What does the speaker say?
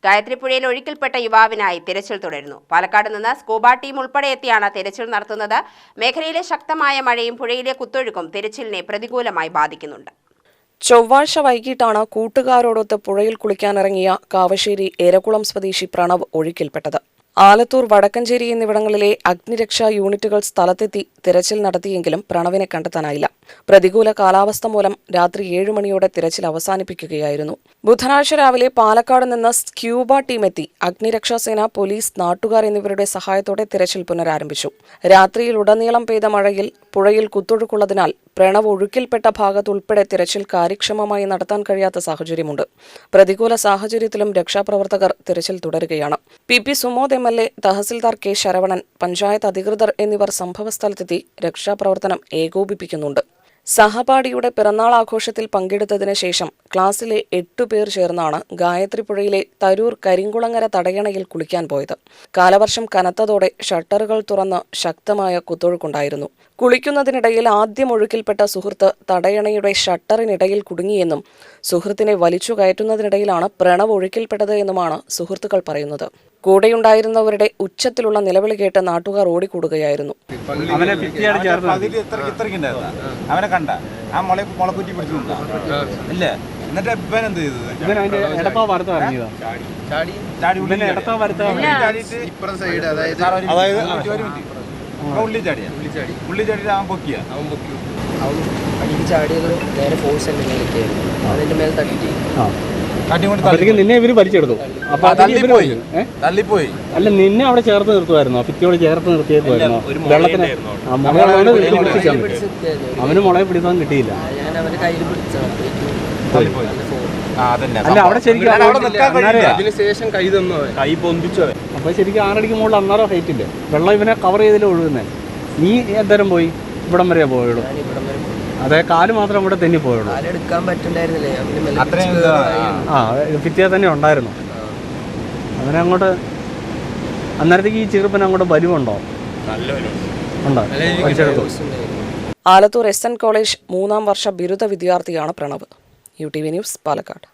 ഗായത്രിപ്പുഴയിൽ ഒഴുക്കിൽപ്പെട്ട യുവാവിനായി തിരച്ചിൽ തുടരുന്നു. പാലക്കാട് നിന്ന് സ്കൂബ ടീം ഉൾപ്പെടെ എത്തിയാണ് തിരച്ചിൽ നടത്തുന്നത്. മേഖലയിലെ ശക്തമായ മഴയും പുഴയിലെ കുത്തൊഴുക്കും തിരച്ചിലിനെ പ്രതികൂലമായി ബാധിക്കുന്നുണ്ട്. ചൊവ്വാഴ്ച വൈകിട്ടാണ് കൂട്ടുകാരോടൊത്ത് പുഴയിൽ കുളിക്കാനിറങ്ങിയ കാവശ്ശേരി ഏരക്കുളം സ്വദേശി പ്രണവ് ഒഴുക്കിൽപ്പെട്ടത്. ആലത്തൂർ, വടക്കഞ്ചേരി എന്നിവിടങ്ങളിലെ അഗ്നിരക്ഷാ യൂണിറ്റുകൾ സ്ഥലത്തെത്തി തിരച്ചിൽ നടത്തിയെങ്കിലും പ്രണവിനെ കണ്ടെത്താനായില്ല. പ്രതികൂല കാലാവസ്ഥ മൂലം രാത്രി 7 മണിയോടെ തിരച്ചിൽ അവസാനിപ്പിക്കുകയായിരുന്നു. ബുധനാഴ്ച രാവിലെ പാലക്കാട് നിന്ന് സ്ക്യൂബ ടീം എത്തി അഗ്നിരക്ഷാസേന, പോലീസ്, നാട്ടുകാർ എന്നിവരുടെ സഹായത്തോടെ തിരച്ചിൽ പുനരാരംഭിച്ചു. രാത്രിയിലുടനീളം പെയ്ത മഴയിൽ പുഴയിൽ കുത്തൊഴുക്കുള്ളതിനാൽ പ്രണവ് ഒഴുക്കിൽപ്പെട്ട ഭാഗത്തുൾപ്പെടെ തിരച്ചിൽ കാര്യക്ഷമമായി നടത്താൻ കഴിയാത്ത സാഹചര്യമുണ്ട്. പ്രതികൂല സാഹചര്യത്തിലും രക്ഷാപ്രവർത്തകർ തിരച്ചിൽ തുടരുകയാണ്. P Sumod MLA, tahsildar K Saravanan, panchayat അധികൃതർ എന്നിവർ സംഭവസ്ഥലത്തെത്തി രക്ഷാപ്രവർത്തനം ഏകോപിപ്പിക്കുന്നുണ്ട്. സഹപാഠിയുടെ പിറന്നാൾ ആഘോഷത്തിൽ പങ്കെടുത്തതിന് ശേഷം ക്ലാസ്സിലെ 8 പേർ ചേർന്നാണ് ഗായത്രിപ്പുഴയിലെ തരൂർ കരിങ്കുളങ്ങര തടയണയിൽ കുളിക്കാൻ പോയത്. കാലവർഷം കനത്തതോടെ ഷട്ടറുകൾ തുറന്ന് ശക്തമായ കുത്തൊഴുക്കുണ്ടായിരുന്നു. കുളിക്കുന്നതിനിടയിൽ ആദ്യം ഒഴുക്കിൽപ്പെട്ട സുഹൃത്ത് തടയണയുടെ ഷട്ടറിനിടയിൽ കുടുങ്ങിയെന്നും സുഹൃത്തിനെ വലിച്ചു കയറ്റുന്നതിനിടയിലാണ് പ്രണവ് ഒഴുക്കിൽപ്പെട്ടത് എന്നുമാണ് സുഹൃത്തുക്കൾ പറയുന്നത്. കൂടെയുണ്ടായിരുന്നവരുടെ ഉച്ചത്തിലുള്ള നിലവിളി കേട്ട് നാട്ടുകാർ ഓടിക്കൂടുകയായിരുന്നു. അവനെ കണ്ട ആ മുളക്കുറ്റി പിടിച്ചിട്ടുണ്ടോ ഇല്ല. എന്നിട്ട് ഇവൻ എന്ത് ചെയ്തത്? ഉള്ളി ചാടിയിട്ട് അവൻ പൊക്കിയ ചാടിയത് നേരെ ഫോഴ്സ് അതിന്റെ മേലെ തട്ടി നിന്നെ ഇവര് വലിച്ചെടുത്തു. തള്ളിപ്പോയി. അല്ല, നിന്നെ അവിടെ ചേർത്ത് നിർത്തുമായിരുന്നോ? ഭിത്തിയോട് ചേർത്ത് നിർത്തിയേക്കുമായിരുന്നോ? വെള്ളത്തിന് അവന് മുളയെ പിടിക്കാൻ കിട്ടിയില്ല. അല്ല, അവിടെ ശരിക്കും കൈ പൊന്തിച്ചോ. അപ്പൊ ശരിക്കും 6 അടിക്ക് മുകളിൽ അന്നേരം ഹൈറ്റ് ഇല്ലേ? വെള്ളം ഇവനെ കവർ ചെയ്തില്ലേ ഒഴുകുന്നേ. നീ എന്തേരം പോയി? ഇവിടം വരെയാ പോയുള്ളൂ. അതെ, കാല് മാത്രം ഇവിടെ തെന്നി പോയുള്ളൂ. ഭിത്തിയെ തന്നെ ഉണ്ടായിരുന്നു. അവനെ അങ്ങോട്ട് അന്നേരത്തേക്ക് ഈ ചെറുപ്പൻ അങ്ങോട്ട് ബലുവുണ്ടോ? ഉണ്ടോ? ആലത്തൂർ SN കോളേജ് 3ാം വർഷ ബിരുദ വിദ്യാർത്ഥിയാണ് പ്രണവ്. UTV news, Palakkad.